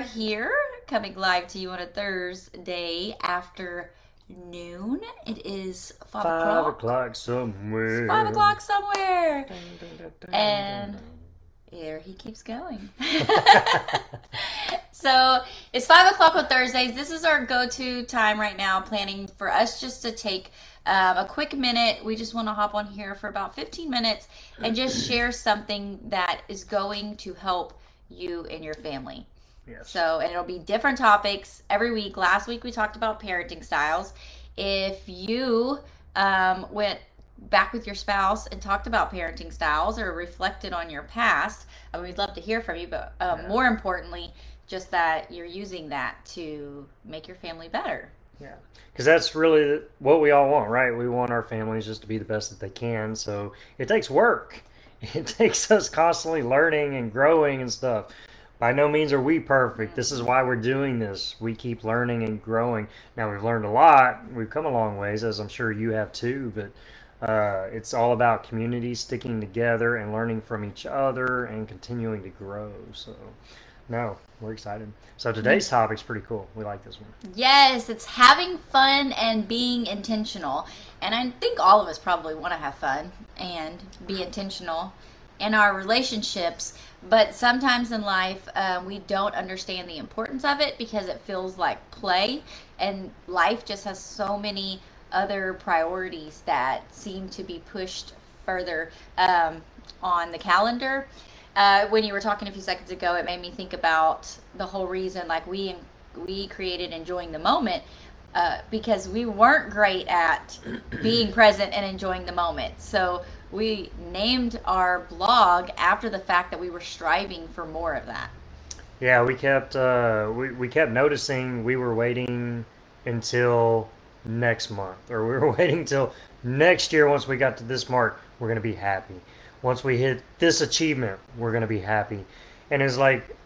here coming live to you on a Thursday afternoon. It is 5 Five o'clock. o'clock It's somewhere. 5 o'clock somewhere. Dun, dun, dun, dun, And dun, here he keeps going. dun. So it's 5 o'clock on Thursdays. This is our go-to time right now, planning for us just to take a quick minute. We just want to hop on here for about 15 minutes and just share something that is going to help you and your family. Yes. So, and it'll be different topics every week. Last week we talked about parenting styles. If you went back with your spouse and talked about parenting styles or reflected on your past, we'd love to hear from you. But more importantly, just that you're using that to make your family better. Yeah. Because that's really what we all want, right? We want our families just to be the best that they can. So it takes work. It takes us constantly learning and growing and stuff. By no means are we perfect. This is why we're doing this. We keep learning and growing. Now, we've learned a lot. We've come a long ways, as I'm sure you have too. But it's all about community sticking together and learning from each other and continuing to grow. So, no, we're excited. So today's topic's pretty cool. We like this one. Yes, it's having fun and being intentional. And I think all of us probably want to have fun and be intentional in our relationships. But sometimes in life, we don't understand the importance of it because it feels like play. And life just has so many other priorities that seem to be pushed further on the calendar. When you were talking a few seconds ago, it made me think about the whole reason, like we created enjoying the moment because we weren't great at being present and enjoying the moment. So we named our blog after the fact that we were striving for more of that. Yeah, we kept noticing we were waiting until next month, or we were waiting till next year. Once we got to this mark, we're gonna be happy. Once we hit this achievement, we're gonna be happy. And it's like,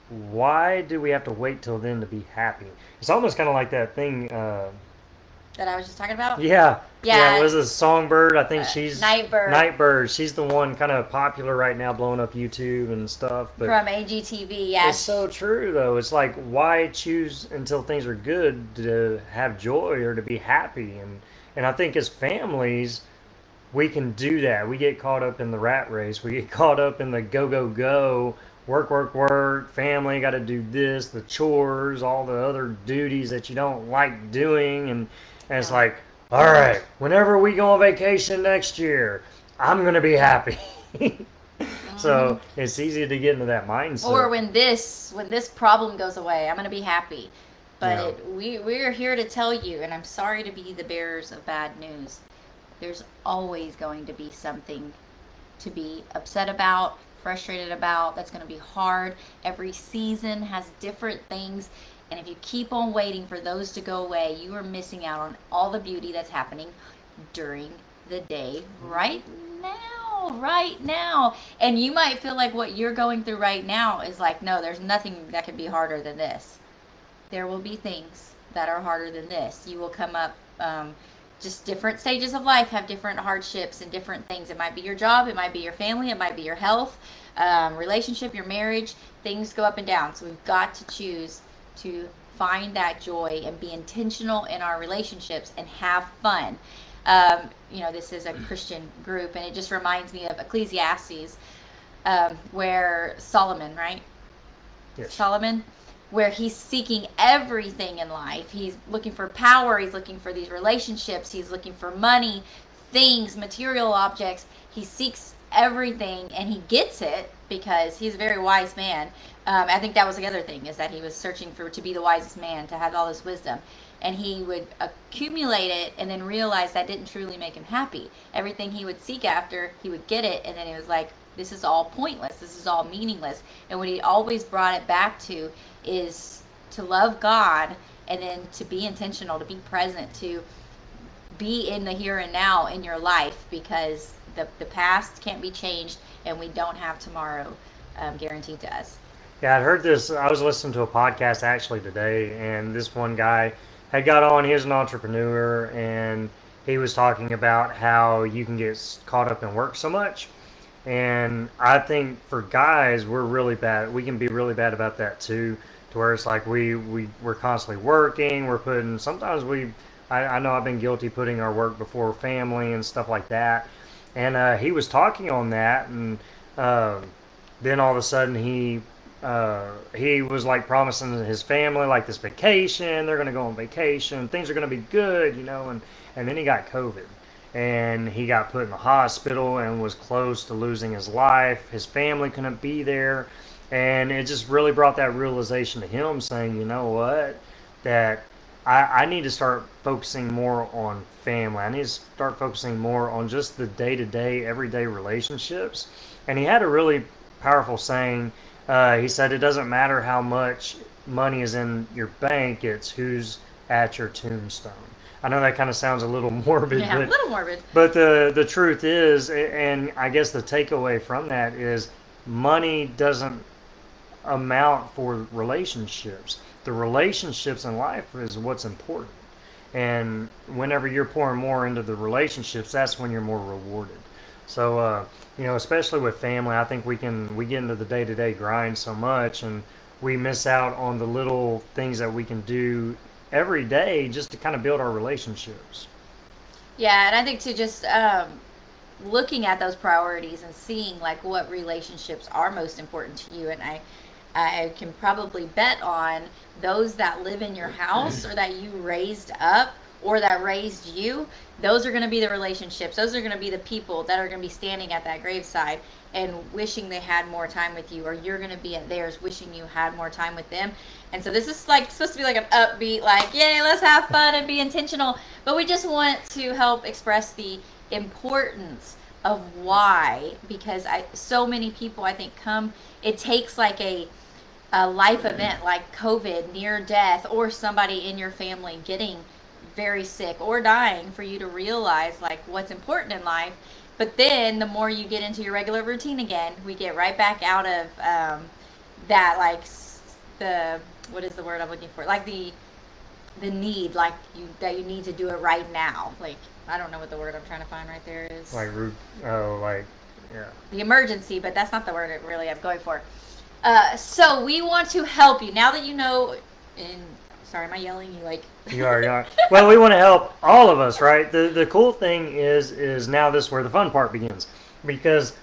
why do we have to wait till then to be happy? It's almost kind of like that thing. That I was just talking about? Yeah, yeah. It Yeah, was a songbird. I think she's Nightbird Nightbird. She's the one kind of popular right now, blowing up YouTube and stuff. But from AGTV. it's Yes. so true, though. It's like, why choose until things are good to have joy or to be happy? And I think as families, we can do that. We get caught up in the rat race. We get caught up in the go, go, go, work, work, work, family, got to do this, the chores, all the other duties that you don't like doing. And it's like, all right, whenever we go on vacation next year, I'm going to be happy. Hmm. So it's easy to get into that Or mindset. when this problem goes away, I'm gonna be happy. But Yeah. we're here to tell you, and I'm sorry to be the bearers of bad news. There's always going to be something to be upset about, frustrated about. That's going to be hard. Every season has different things. And if you keep on waiting for those to go away, you are missing out on all the beauty that's happening during the day right now. Right now. And you might feel like what you're going through right now is like, no, there's nothing that can be harder than this. There will be things that are harder than this. You will come up, just different stages of life have different hardships and different things. It might be your job, it might be your family, it might be your health, relationship, your marriage. Things go up and down. So we've got to choose to find that joy and be intentional in our relationships and have fun. This is a Christian group, and it just reminds me of Ecclesiastes, where Solomon, right? Yes. Solomon, where he's seeking everything in life. He's looking for power, he's looking for these relationships, he's looking for money, things, material objects. He seeks everything and he gets it because he's a very wise man. I think that was the other thing, is that he was searching for to be the wisest man, to have all this wisdom. And he would accumulate it and then realize that didn't truly make him happy. Everything he would seek after, he would get it, and then it was like, this is all pointless. This is all meaningless. And what he always brought it back to is to love God and then to be intentional, to be present, to be in the here and now in your life, because the past can't be changed and we don't have tomorrow guaranteed to us. Yeah, I'd heard this. I was listening to a podcast actually today, and this one guy had got on. He was an entrepreneur, and he was talking about how you can get caught up in work so much. And I think for guys, we're really bad. We can be really bad about that too, to to where it's like we're constantly working. We're putting sometimes I know I've been guilty putting our work before family and stuff like that. And he was talking on that, and uh, then all of a sudden he was like promising his family like this vacation. They're going to go on vacation. Things are going to be good, and then he got COVID. And he got put in the hospital and was close to losing his life. His family couldn't be there. And it just really brought that realization to him saying, you know what? That I need to start focusing more on family. I need to start focusing more on just the day to day, everyday relationships. And he had a really powerful saying. He said, it doesn't matter how much money is in your bank, it's who's at your tombstone. I know that kind of sounds a little morbid, Yeah, a little morbid. but the truth is, and I guess the takeaway from that is, money doesn't amount for relationships. The relationships in life is what's important. And whenever you're pouring more into the relationships, that's when you're more rewarded. So, especially with family, I think we get into the day to day grind so much, and we miss out on the little things that we can do every day just to kind of build our relationships. Yeah, and I think to just looking at those priorities and seeing like what relationships are most important to you, and I can probably bet on those that live in your house or that you raised up or that raised you. Those are going to be the relationships. Those are going to be the people that are going to be standing at that graveside and wishing they had more time with you, or you're going to be at theirs wishing you had more time with them. And so this is like supposed to be like an upbeat, like, yay, let's have fun and be intentional. But we just want to help express the importance of why, because so many people I think it takes like a life event like COVID, near death, or somebody in your family getting very sick or dying for you to realize like what's important in life. But then the more you get into your regular routine again, we get right back out of that, like the, what is the word I'm looking for, like the need, like you need to do it right now. Like, I don't know what the word I'm trying to find right there is. Like, oh, like, yeah. The emergency, but that's not the word really I'm going for. So we want to help you now that you know. And sorry, am I yelling? You are. Well, we want to help all of us, right? The cool thing is now this is where the fun part begins, because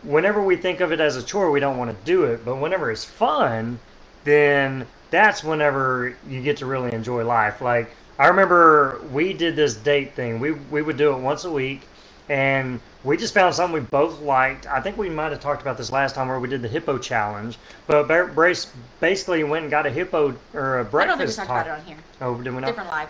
whenever we think of it as a chore, we don't want to do it. But whenever it's fun, then that's whenever you get to really enjoy life. Like, I remember we did this date thing. We would do it once a week, and we just found something we both liked. I think we might have talked about this last time where we did the hippo challenge. But Brace basically went and got a hippo or a breakfast. I don't think we talked about it on here. Oh, did we not? Different life.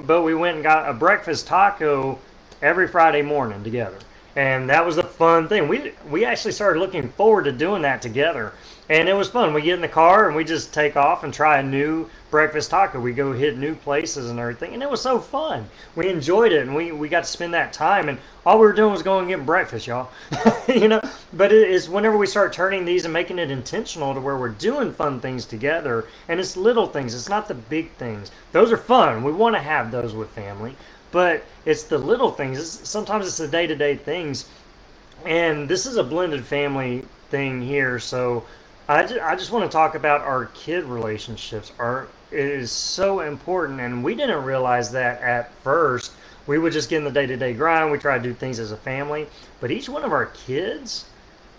But we went and got a breakfast taco every Friday morning together, and that was the fun thing. We actually started looking forward to doing that together, and it was fun. We get in the car and we just take off and try a new breakfast taco. We go hit new places and everything, and it was so fun. We enjoyed it, and we got to spend that time, and all we were doing was going and getting breakfast, y'all. But it is whenever we start turning these and making it intentional to where we're doing fun things together, and it's little things. It's not the big things. Those are fun. We want to have those with family, but it's the little things. Sometimes it's the day-to-day things, and this is a blended family thing here, so I just want to talk about our kid relationships. It is so important, and we didn't realize that at first. We would just get in the day-to-day grind. We try to do things as a family, but each one of our kids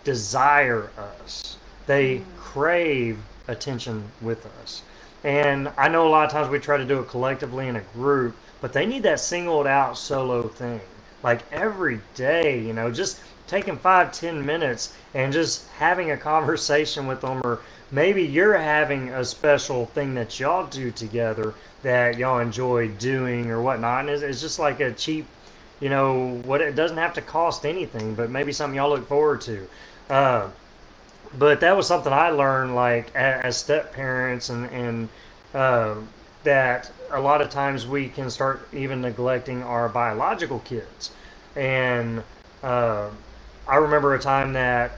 desire us. They crave attention with us. And I know a lot of times we try to do it collectively in a group, but they need that singled out solo thing. Like every day, just taking 5-10 minutes and just having a conversation with them, or maybe you're having a special thing that y'all do together that y'all enjoy doing or whatnot. And it's just like a cheap, what, it doesn't have to cost anything, but maybe something y'all look forward to. But that was something I learned, like as step parents, and that a lot of times we can start even neglecting our biological kids. And I remember a time that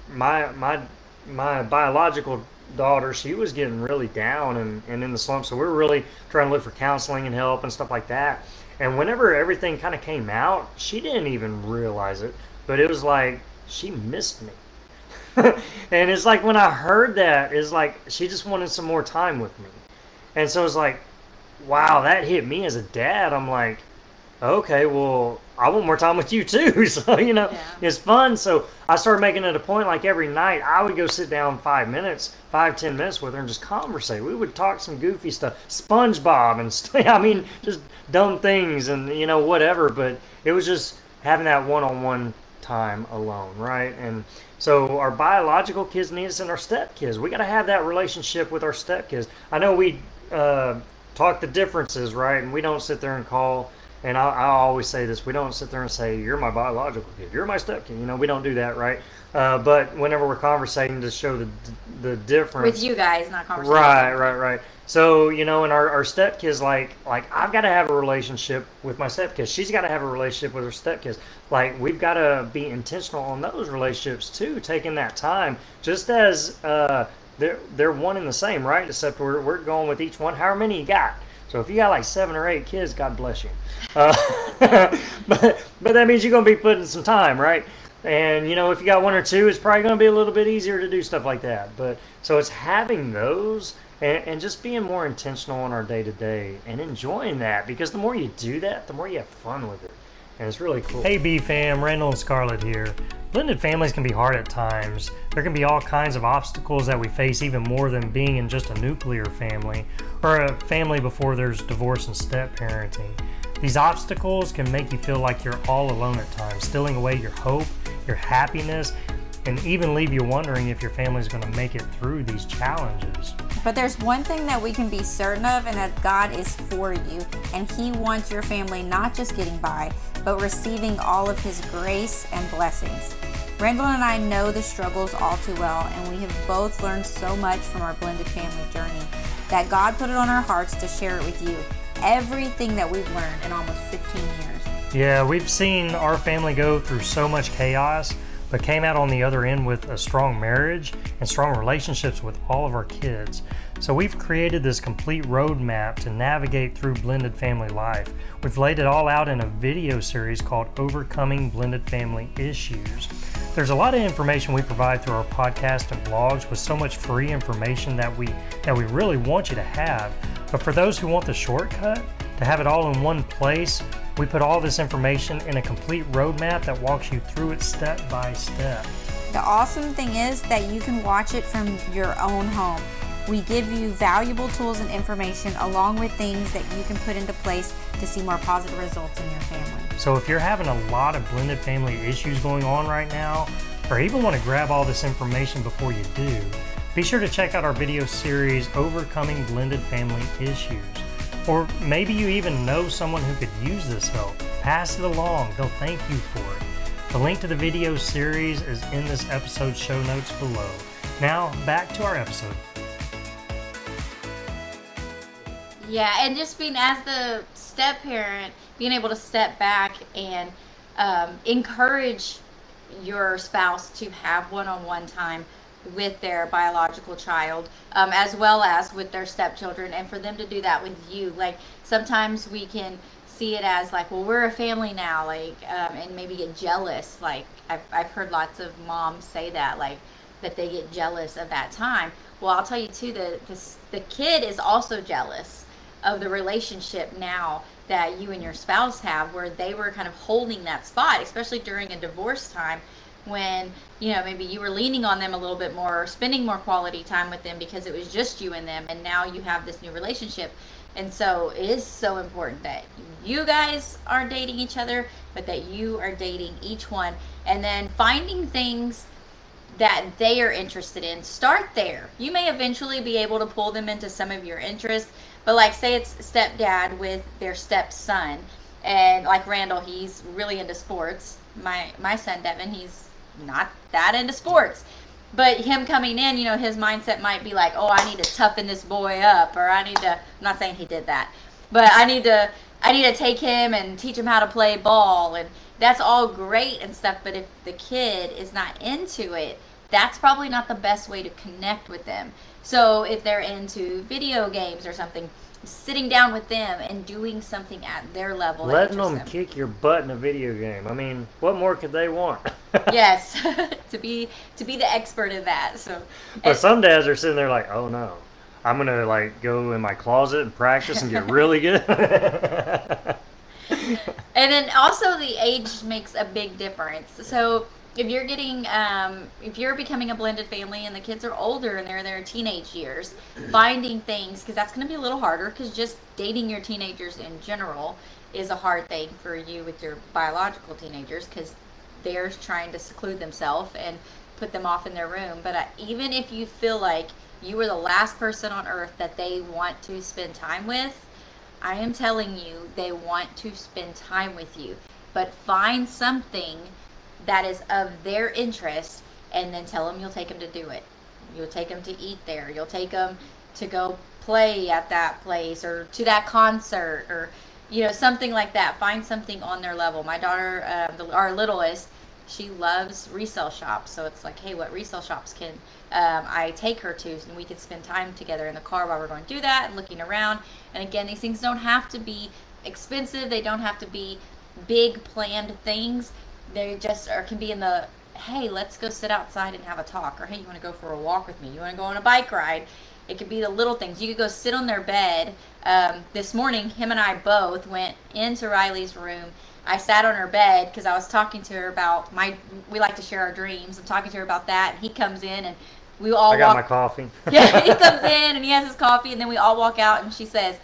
my biological daughter, she was getting really down and in the slump, so we were really trying to look for counseling and help and stuff like that. And whenever everything kind of came out, she didn't even realize it, but it was like she missed me. And it's like when I heard that, it's like she just wanted some more time with me. And so it's like, wow, that hit me as a dad. I'm like, okay, well, I want more time with you too. So, Yeah. it's fun. So I started making it a point, like every night, I would go sit down 5 minutes, 5, 10 minutes with her and just conversate. We would talk some goofy stuff, SpongeBob and stuff. I mean, just dumb things and, whatever. But it was just having that one-on-one time alone, right? And so our biological kids need us and our step kids. We got to have that relationship with our step kids. I know we talk the differences, right? And we don't sit there and call. And I always say this: we don't sit there and say, "You're my biological kid, you're my step kid." We don't do that, right? But whenever we're conversating to show the difference With you guys, not conversation. Right. So, and our step kids, like I've got to have a relationship with my step kids. She's got to have a relationship with her step kids. Like, we've got to be intentional on those relationships too, taking that time, just as they're one and the same, right? Except we're going with each one, however many you got. So if you got like 7 or 8 kids, God bless you. But that means you're going to be putting some time, right? And, if you got 1 or 2, it's probably going to be a little bit easier to do stuff like that. But so it's having those and just being more intentional on our day-to-day and enjoying that, because the more you do that, the more you have fun with it. And it's really cool. Hey, B-Fam, Randall and Scarlett here. Blended families can be hard at times. There can be all kinds of obstacles that we face, even more than being in just a nuclear family or a family before there's divorce and step-parenting. These obstacles can make you feel like you're all alone at times, stealing away your hope, your happiness, and even leave you wondering if your family's going to make it through these challenges. But there's one thing that we can be certain of, and that God is for you, and He wants your family not just getting by, but receiving all of His grace and blessings. Randall and I know the struggles all too well, and we have both learned so much from our blended family journey that God put it on our hearts to share it with you. Everything that we've learned in almost 15 years. Yeah, we've seen our family go through so much chaos, but came out on the other end with a strong marriage and strong relationships with all of our kids. So we've created this complete roadmap to navigate through blended family life. We've laid it all out in a video series called Overcoming Blended Family Issues. There's a lot of information we provide through our podcast and blogs, with so much free information that we really want you to have. But for those who want the shortcut, to have it all in one place, we put all this information in a complete roadmap that walks you through it step by step. The awesome thing is that you can watch it from your own home. We give you valuable tools and information along with things that you can put into place to see more positive results in your family. So if you're having a lot of blended family issues going on right now, or even want to grab all this information before you do, be sure to check out our video series, Overcoming Blended Family Issues. Or maybe you even know someone who could use this help. Pass it along. They'll thank you for it. The link to the video series is in this episode's show notes below. Now, back to our episode. Yeah, and just being, as the step parent, being able to step back and encourage your spouse to have one-on-one time with their biological child, as well as with their stepchildren, and for them to do that with you. Like, sometimes we can see it as like, well, we're a family now, like, and maybe get jealous. Like, I've heard lots of moms say that, like, that they get jealous of that time. Well, I'll tell you too, the kid is also jealous of the relationship now that you and your spouse have, where they were kind of holding that spot, especially during a divorce time, when, maybe you were leaning on them a little bit more, or spending more quality time with them because it was just you and them, and now you have this new relationship. And so it is so important that you guys are dating each other, but that you are dating each one, and then finding things that they are interested in. Start there. You may eventually be able to pull them into some of your interests, but like, say it's stepdad with their stepson, and like Randall, he's really into sports. My son Devin, he's not that into sports, but him coming in, his mindset might be like, oh, I need to toughen this boy up, or I'm not saying he did that, but I need to take him and teach him how to play ball, and that's all great and stuff. But if the kid is not into it, that's probably not the best way to connect with them. So if they're into video games or something, sitting down with them and doing something at their level. Letting them kick your butt in a video game. I mean, what more could they want? Yes, to be the expert in that. So, But some dads are sitting there like, oh no, I'm gonna like go in my closet and practice and get really good. and then also the age makes a big difference. So if you're getting, if you're becoming a blended family and the kids are older and they're in their teenage years, finding things, because that's going to be a little harder, because just dating your teenagers in general is a hard thing for you with your biological teenagers, because they're trying to seclude themselves and put them off in their room. But even if you feel like you were the last person on earth that they want to spend time with, I am telling you, they want to spend time with you. But find something that is of their interest, and then tell them you'll take them to do it. You'll take them to eat there. You'll take them to go play at that place, or to that concert, or something like that. Find something on their level. My daughter, our littlest, she loves resale shops. So it's like, hey, what resale shops can I take her to, and we can spend time together in the car while we're going to do that and looking around. And again, these things don't have to be expensive. They don't have to be big planned things. They just can be in the, hey, let's go sit outside and have a talk, or hey, you want to go for a walk with me? You want to go on a bike ride? It could be the little things. You could go sit on their bed. This morning, him and I both went into Riley's room. I sat on her bed because I was talking to her about we like to share our dreams. I'm talking to her about that, and he comes in, and we all I got my coffee. Yeah, he comes in, and he has his coffee, and then we all walk out, and she says,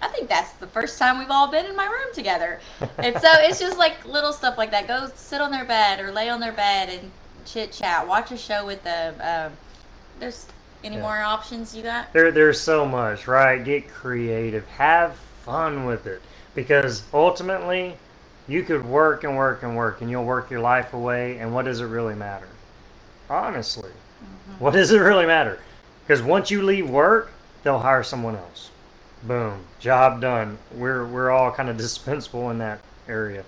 I think that's the first time we've all been in my room together. And so it's just like little stuff like that. Go sit on their bed or lay on their bed and chit chat. Watch a show with them. There's any more options you got? There's so much, right? Get creative. Have fun with it. Because ultimately, you could work and work and work, and you'll work your life away, and what does it really matter? Honestly. What does it really matter? Because once you leave work, they'll hire someone else. Boom, job done. We're all kind of dispensable in that area.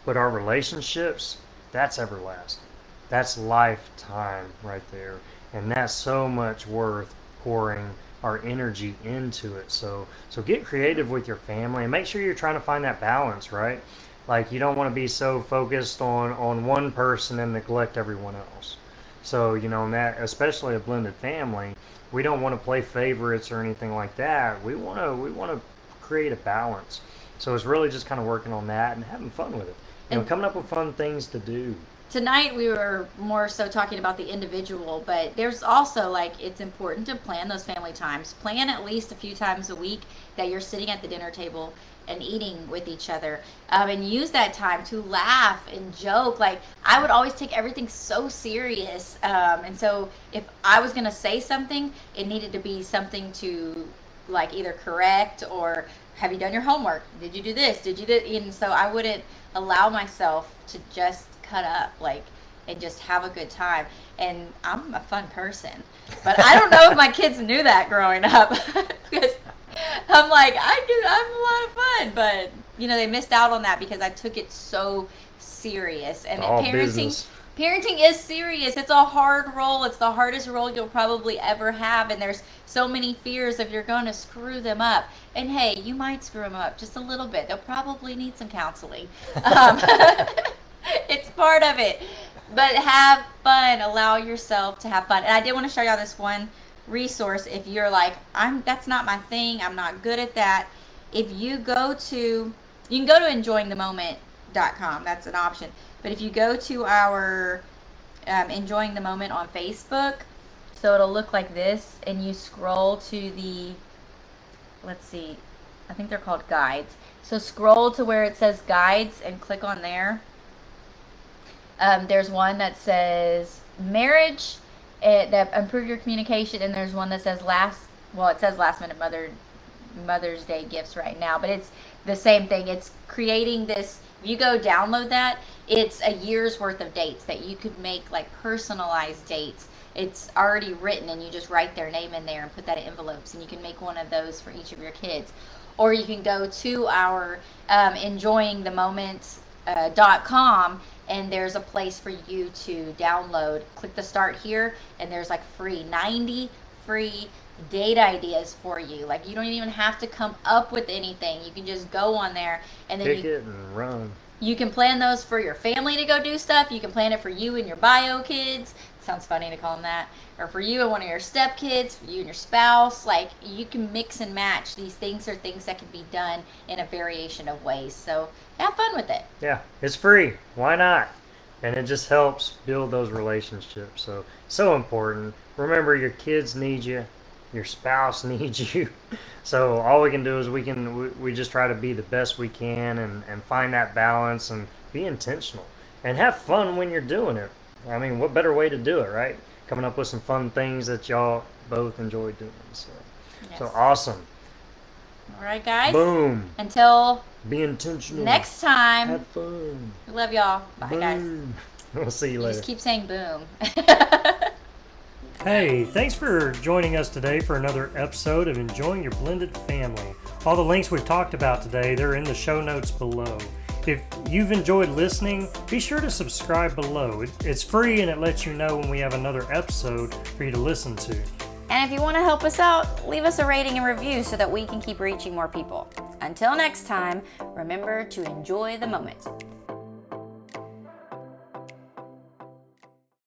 But our relationships, that's everlasting. That's lifetime right there. And that's so much worth pouring our energy into it. So get creative with your family, and make sure you're trying to find that balance, right? Like, you don't want to be so focused on one person and neglect everyone else. So, in that, especially a blended family, we don't want to play favorites or anything like that. We want to create a balance. So it's really just kind of working on that and having fun with it. And coming up with fun things to do. Tonight we were more so talking about the individual, but there's also, like, it's important to plan those family times. Plan at least a few times a week that you're sitting at the dinner table and eating with each other, and use that time to laugh and joke. Like, I would always take everything so serious, and so if I was going to say something, it needed to be something to, like, either correct or, have you done your homework? Did you do this? Did you do? And so I wouldn't allow myself to just cut up, like, and just have a good time. And I'm a fun person, but I don't know if my kids knew that growing up, because I'm like, I'm a lot of fun, but they missed out on that because I took it so serious. And parenting is serious. It's a hard role. It's the hardest role you'll probably ever have, and there's so many fears if you're going to screw them up. And hey, you might screw them up just a little bit. They'll probably need some counseling. It's part of it. But have fun. Allow yourself to have fun. And I did want to show y'all this one resource. If you're like, that's not my thing, I'm not good at that. If you can go to enjoyingthemoment.com. That's an option. But if you go to our Enjoying the Moment on Facebook, so it'll look like this, and you scroll to the, let's see, I think they're called guides. So scroll to where it says guides and click on there. There's one that says marriage that improve your communication, and there's one that says last minute Mother's Day gifts right now, but it's the same thing. It's creating this. You go download that, it's a year's worth of dates that you could make, like, personalized dates. It's already written, and you just write their name in there and put that in envelopes, and you can make one of those for each of your kids. Or you can go to our enjoyingthemoment.com, and there's a place for you to download. Click the start here, and there's like 90 free date ideas for you. Like, you don't even have to come up with anything. You can just go on there, and then pick it and run. You can plan those for your family to go do stuff. You can plan it for you and your bio kids. Sounds funny to call them that. Or for you and one of your step kids, for you and your spouse. Like, you can mix and match. These things are things that can be done in a variation of ways. So have fun with it. Yeah, it's free. Why not? And it just helps build those relationships. So important. Remember, your kids need you. Your spouse needs you. So all we can do is we just try to be the best we can and find that balance and be intentional. And have fun when you're doing it. I mean, what better way to do it, right? Coming up with some fun things that y'all both enjoy doing. So awesome. All right, guys. Boom. Until be intentional. Next time. Have fun. We love y'all. Bye, Boom. guys. We'll see you later. Just keep saying boom. Hey, thanks for joining us today for another episode of Enjoying Your Blended Family. All the links we've talked about today, they're in the show notes below. If you've enjoyed listening, be sure to subscribe below. It's free and it lets you know when we have another episode for you to listen to. And if you want to help us out, leave us a rating and review so that we can keep reaching more people. Until next time, remember to enjoy the moment.